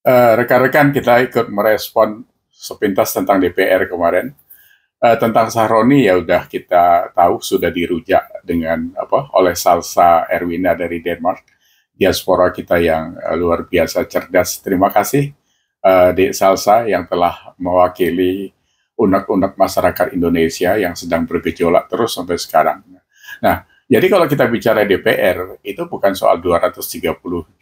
Rekan-rekan kita ikut merespon sepintas tentang DPR kemarin. Tentang Sahroni ya udah kita tahu sudah dirujak dengan apa oleh Salsa Erwina dari Denmark, diaspora kita yang luar biasa cerdas. Terima kasih Dek Salsa yang telah mewakili unek-unek masyarakat Indonesia yang sedang bergejolak terus sampai sekarang. Nah, jadi kalau kita bicara DPR, itu bukan soal 230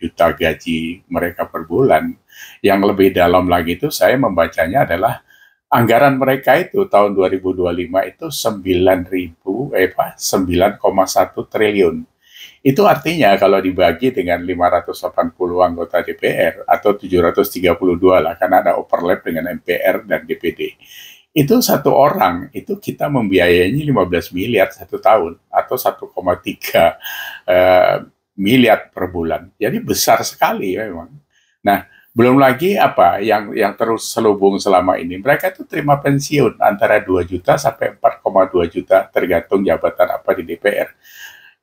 juta gaji mereka per bulan. Yang lebih dalam lagi itu saya membacanya adalah anggaran mereka itu tahun 2025 itu 9,1 triliun. Itu artinya kalau dibagi dengan 580 anggota DPR atau 732 lah, karena ada overlap dengan MPR dan DPD. Itu satu orang, itu kita membiayainya 15 miliar satu tahun atau 1,3 miliar per bulan. Jadi besar sekali memang. Nah, belum lagi apa yang terus selubung selama ini. Mereka itu terima pensiun antara 2 juta sampai 4,2 juta tergantung jabatan apa di DPR.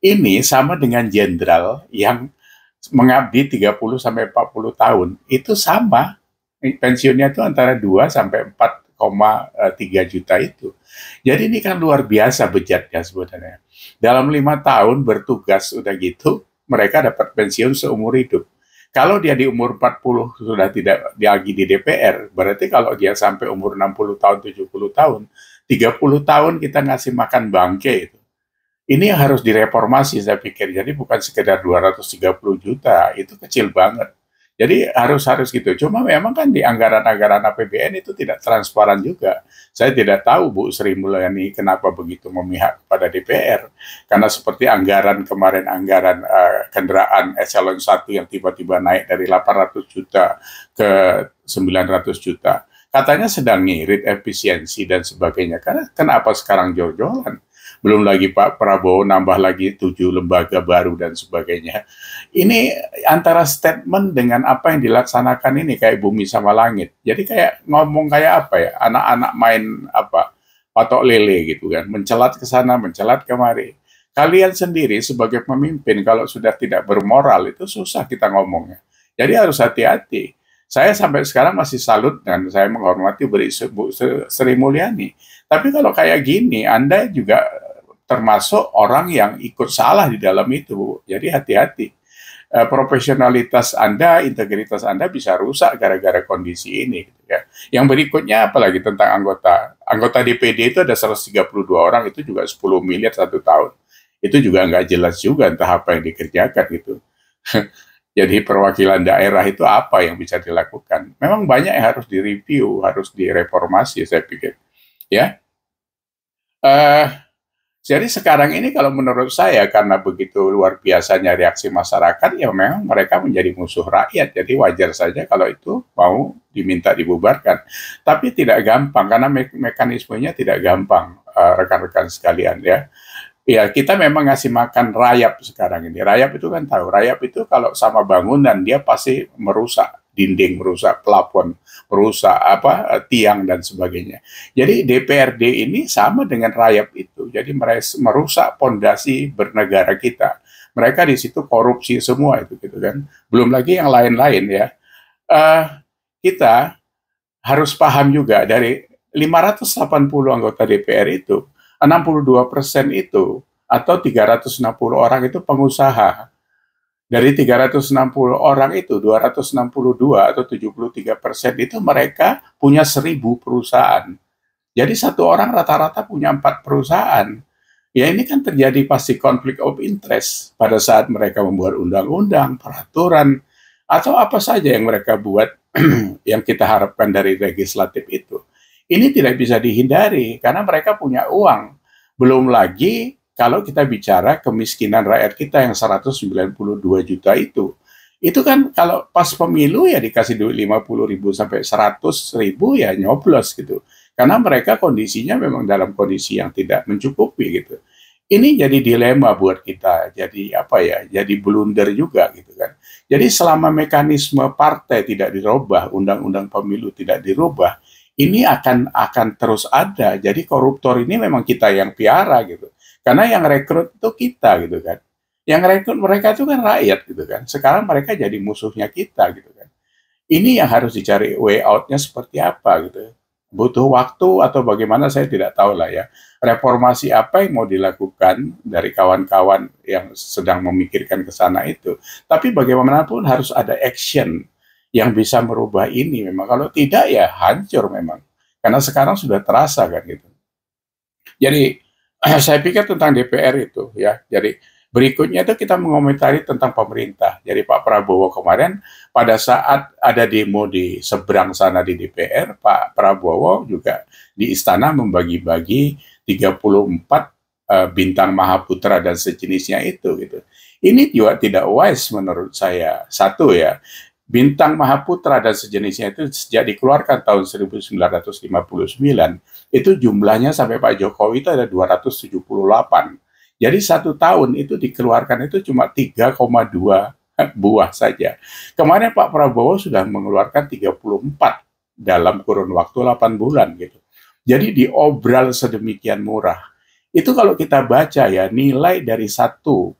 Ini sama dengan jenderal yang mengabdi 30 sampai 40 tahun. Itu sama. Pensiunnya itu antara 2 sampai 4,3 juta itu. Jadi ini kan luar biasa bejatnya sebenarnya. Dalam 5 tahun bertugas udah gitu, mereka dapat pensiun seumur hidup. Kalau dia di umur 40 sudah tidak lagi di DPR, berarti kalau dia sampai umur 60 tahun, 70 tahun, 30 tahun kita ngasih makan bangke itu. Ini yang harus direformasi saya pikir. Jadi bukan sekedar 230 juta, itu kecil banget. Jadi harus gitu. Cuma memang kan di anggaran-anggaran APBN itu tidak transparan juga. Saya tidak tahu Bu Sri Mulyani kenapa begitu memihak kepada DPR. Karena seperti anggaran kemarin, anggaran kendaraan eselon 1 yang tiba-tiba naik dari 800 juta ke 900 juta. Katanya sedang ngirit efisiensi dan sebagainya. Karena kenapa sekarang jor-joran? Belum lagi Pak Prabowo nambah lagi 7 lembaga baru dan sebagainya. Ini antara statement dengan apa yang dilaksanakan ini kayak bumi sama langit. Jadi kayak ngomong kayak apa ya, anak-anak main apa, patok lele gitu kan, mencelat ke sana, mencelat kemari. Kalian sendiri sebagai pemimpin kalau sudah tidak bermoral itu susah kita ngomongnya. Jadi harus hati-hati. Saya sampai sekarang masih salut dan saya menghormati Bu Sri Mulyani. Tapi kalau kayak gini, Anda juga termasuk orang yang ikut salah di dalam itu. Jadi hati-hati. Profesionalitas Anda, integritas Anda bisa rusak gara-gara kondisi ini. Gitu ya. Yang berikutnya apalagi tentang anggota. Anggota DPD itu ada 132 orang, itu juga 10 miliar satu tahun. Itu juga nggak jelas juga entah apa yang dikerjakan gitu. Jadi perwakilan daerah itu apa yang bisa dilakukan? Memang banyak yang harus direview, harus direformasi saya pikir. Ya, uh, jadi sekarang ini kalau menurut saya karena begitu luar biasanya reaksi masyarakat, ya memang mereka menjadi musuh rakyat. Jadi wajar saja kalau itu mau diminta dibubarkan. Tapi tidak gampang karena mekanismenya tidak gampang, rekan-rekan sekalian ya. Ya, kita memang ngasih makan rayap sekarang ini. Rayap itu kan tahu, rayap itu kalau sama bangunan dia pasti merusak dinding, merusak plafon, merusak apa tiang dan sebagainya. Jadi DPRD ini sama dengan rayap itu. Jadi merusak pondasi bernegara kita. Mereka di situ korupsi semua itu gitu kan. Belum lagi yang lain-lain ya. Uh, kita harus paham juga dari 580 anggota DPR itu 62% itu atau 360 orang itu pengusaha. Dari 360 orang itu 262 atau 73% itu mereka punya 1.000 perusahaan. Jadi satu orang rata-rata punya 4 perusahaan. Ya ini kan terjadi pasti konflik of interest pada saat mereka membuat undang-undang, peraturan, atau apa saja yang mereka buat yang kita harapkan dari legislatif itu. Ini tidak bisa dihindari karena mereka punya uang. Belum lagi kalau kita bicara kemiskinan rakyat kita yang 192 juta itu kan kalau pas pemilu ya dikasih duit 50.000 sampai 100.000 ya nyoblos gitu. Karena mereka kondisinya memang dalam kondisi yang tidak mencukupi gitu. Ini jadi dilema buat kita, jadi apa ya, jadi blunder juga gitu kan. Jadi selama mekanisme partai tidak dirubah, undang-undang pemilu tidak dirubah, ini akan terus ada. Jadi koruptor ini memang kita yang piara gitu. Karena yang rekrut itu kita gitu kan. Yang rekrut mereka itu kan rakyat gitu kan. Sekarang mereka jadi musuhnya kita gitu kan. Ini yang harus dicari way out-nya seperti apa gitu. Butuh waktu atau bagaimana saya tidak tahu lah ya. Reformasi apa yang mau dilakukan dari kawan-kawan yang sedang memikirkan ke sana itu. Tapi bagaimanapun harus ada action yang bisa merubah ini memang. Kalau tidak ya hancur memang. Karena sekarang sudah terasa kan gitu. Jadi saya pikir tentang DPR itu ya. Jadi berikutnya itu kita mengomentari tentang pemerintah. Jadi Pak Prabowo kemarin pada saat ada demo di seberang sana di DPR, Pak Prabowo juga di istana membagi-bagi 34 bintang Mahaputra dan sejenisnya itu gitu. Ini juga tidak wise menurut saya. Satu ya, bintang Mahaputra dan sejenisnya itu sejak dikeluarkan tahun 1959, itu jumlahnya sampai Pak Jokowi itu ada 278. Jadi 1 tahun itu dikeluarkan itu cuma 3,2 buah saja. Kemarin Pak Prabowo sudah mengeluarkan 34 dalam kurun waktu 8 bulan gitu. Jadi diobral sedemikian murah. Itu kalau kita baca ya, nilai dari satu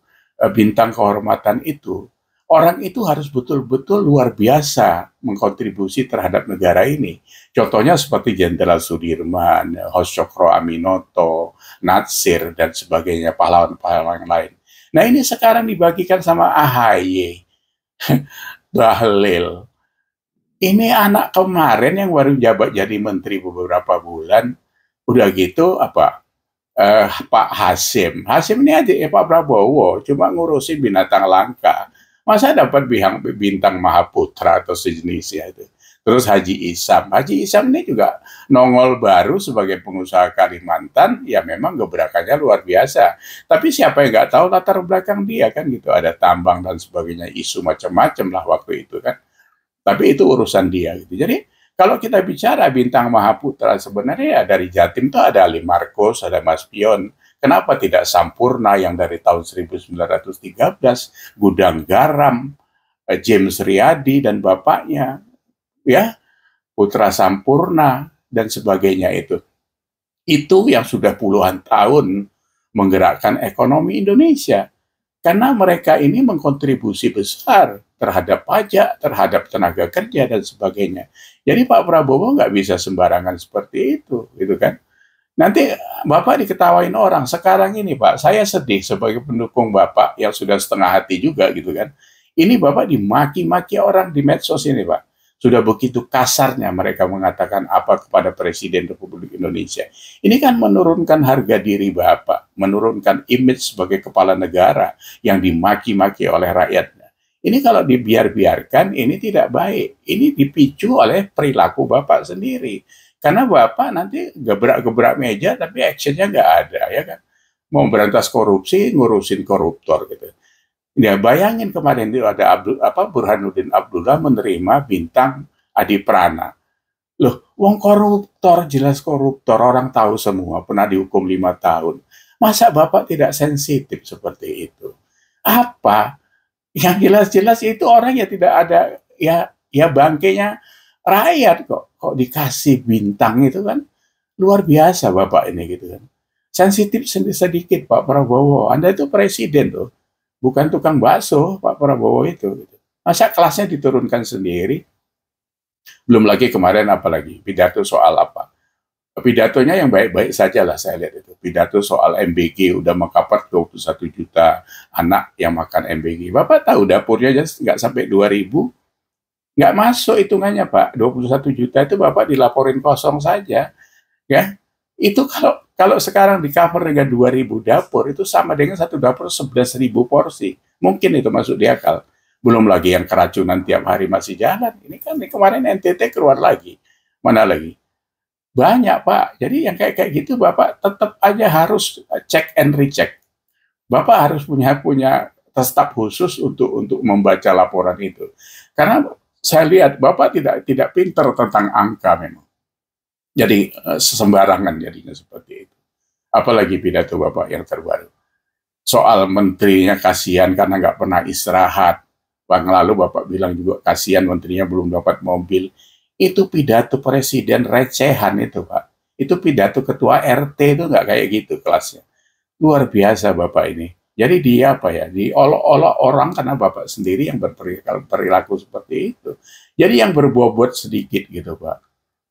bintang kehormatan itu, orang itu harus betul-betul luar biasa mengkontribusi terhadap negara ini. Contohnya seperti Jenderal Sudirman, Hos Cokro Aminoto, Natsir, dan sebagainya, pahlawan-pahlawan yang lain. Nah ini sekarang dibagikan sama AHY, Bahlil. Ini anak kemarin yang baru jabat jadi menteri beberapa bulan, udah gitu Pak Hasim. Hasim ini aja Pak Prabowo, cuma ngurusin binatang langka. Masa dapat bintang Mahaputra atau sejenisnya itu. Terus Haji Isam. Haji Isam ini juga nongol baru sebagai pengusaha Kalimantan, ya memang gebrakannya luar biasa. Tapi siapa yang nggak tahu latar belakang dia kan gitu. Ada tambang dan sebagainya, isu macam-macam lah waktu itu kan. Tapi itu urusan dia gitu. Jadi kalau kita bicara bintang Mahaputra sebenarnya ya dari Jatim tuh ada Ali Marcos, ada Mas Pion. Kenapa tidak Sampurna yang dari tahun 1913, Gudang Garam, James Riyadi dan bapaknya, ya, Putra Sampurna dan sebagainya itu. Itu yang sudah puluhan tahun menggerakkan ekonomi Indonesia. Karena mereka ini mengkontribusi besar terhadap pajak, terhadap tenaga kerja dan sebagainya. Jadi Pak Prabowo nggak bisa sembarangan seperti itu, gitu kan? Nanti Bapak diketawain orang. Sekarang ini Pak, saya sedih sebagai pendukung Bapak yang sudah setengah hati juga gitu kan. Ini Bapak dimaki-maki orang di medsos ini Pak. Sudah begitu kasarnya mereka mengatakan apa kepada Presiden Republik Indonesia. Ini kan menurunkan harga diri Bapak, menurunkan image sebagai kepala negara yang dimaki-maki oleh rakyatnya. Ini kalau dibiarkan, ini tidak baik. Ini dipicu oleh perilaku Bapak sendiri. Karena Bapak nanti gebrak-gebrak meja tapi actionnya nggak ada, ya kan? Mau berantas korupsi, ngurusin koruptor gitu. Ya bayangin kemarin itu ada Burhanuddin Abdullah menerima bintang Adi Prana. Loh, wong koruptor, jelas koruptor, orang tahu semua, pernah dihukum 5 tahun. Masa Bapak tidak sensitif seperti itu? Apa? Yang jelas-jelas itu orang yang tidak ada, ya bangkainya rakyat kok dikasih bintang itu kan luar biasa Bapak ini gitu kan. Sensitif sedikit Pak Prabowo. Anda itu presiden tuh, bukan tukang bakso Pak Prabowo itu. Gitu. Masa kelasnya diturunkan sendiri? Belum lagi kemarin apalagi pidato soal apa? Pidatonya yang baik-baik saja lah saya lihat itu. Pidato soal MBG udah mengcover 21 juta anak yang makan MBG. Bapak tahu dapurnya aja nggak sampai 2.000. Nggak masuk hitungannya Pak. 21 juta itu Bapak dilaporin kosong saja. Ya, itu kalau sekarang di cover dengan 2.000 dapur, itu sama dengan satu dapur 11.000 porsi. Mungkin itu masuk di akal. Belum lagi yang keracunan tiap hari masih jalan. Ini kan kemarin NTT keluar lagi. Mana lagi? Banyak Pak. Jadi yang kayak gitu Bapak tetap aja harus check and recheck. Bapak harus punya staf khusus untuk membaca laporan itu. Karena saya lihat Bapak tidak pintar tentang angka memang. Jadi sembarangan jadinya seperti itu. Apalagi pidato Bapak yang terbaru. Soal menterinya kasihan karena nggak pernah istirahat. Bang lalu Bapak bilang juga kasihan menterinya belum dapat mobil. Itu pidato presiden recehan itu Pak. Itu pidato ketua RT itu nggak kayak gitu kelasnya. Luar biasa Bapak ini. Jadi dia apa ya, diolok-olok orang karena Bapak sendiri yang berperilaku seperti itu. Jadi yang berbuat-buat sedikit gitu Pak.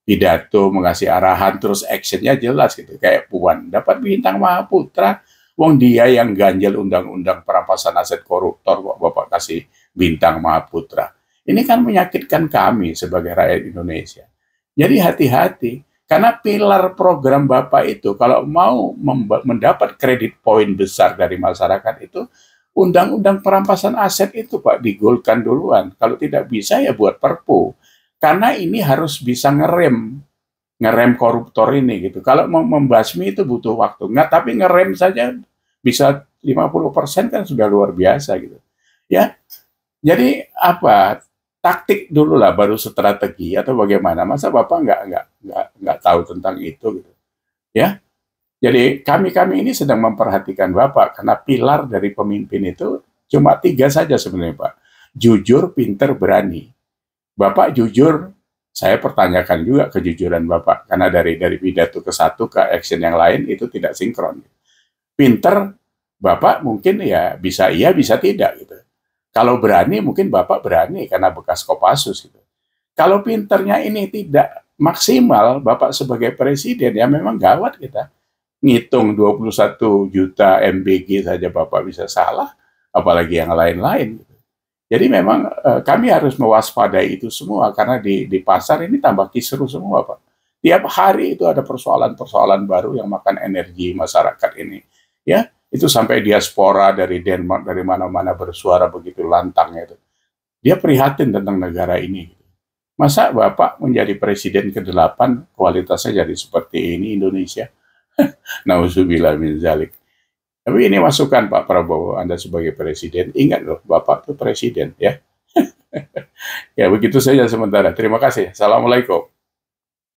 Pidato, mengasih arahan, terus actionnya jelas gitu. Kayak Puan, dapat bintang Mahaputra, wong dia yang ganjel undang-undang perampasan aset koruptor, kok Bapak kasih bintang Mahaputra. Ini kan menyakitkan kami sebagai rakyat Indonesia. Jadi hati-hati, karena pilar program Bapak itu, kalau mau mendapat kredit poin besar dari masyarakat itu, undang-undang perampasan aset itu Pak, digolkan duluan. Kalau tidak bisa ya buat perpu. Karena ini harus bisa ngerem koruptor ini gitu. Kalau mau membasmi itu butuh waktu. Nggak, tapi ngerem saja bisa 50% kan sudah luar biasa gitu. Ya, jadi apa? Taktik dulu lah baru strategi atau bagaimana? Masa Bapak nggak tahu tentang itu gitu. Ya. Jadi kami ini sedang memperhatikan Bapak karena pilar dari pemimpin itu cuma 3 saja sebenarnya Pak. Jujur, pinter, berani. Bapak jujur, saya pertanyakan juga kejujuran Bapak karena dari pidato ke satu ke action yang lain itu tidak sinkron. Pinter, Bapak mungkin ya bisa iya bisa tidak gitu. Kalau berani mungkin Bapak berani karena bekas Kopassus gitu. Kalau pinternya ini tidak maksimal Bapak sebagai presiden ya memang gawat kita. Ngitung 21 juta MBG saja Bapak bisa salah, apalagi yang lain-lain. Jadi memang kami harus mewaspadai itu semua karena di pasar ini tambah kisruh semua Pak. Tiap hari itu ada persoalan-persoalan baru yang makan energi masyarakat ini. Ya, itu sampai diaspora dari Denmark dari mana-mana bersuara begitu lantang itu. Dia prihatin tentang negara ini. Masa Bapak menjadi presiden ke-8 kualitasnya jadi seperti ini Indonesia? Nauzubillah min zalik. Tapi ini masukan Pak Prabowo, Anda sebagai presiden, ingat loh, Bapak tuh presiden ya. Ya begitu saja sementara. Terima kasih. Assalamualaikum.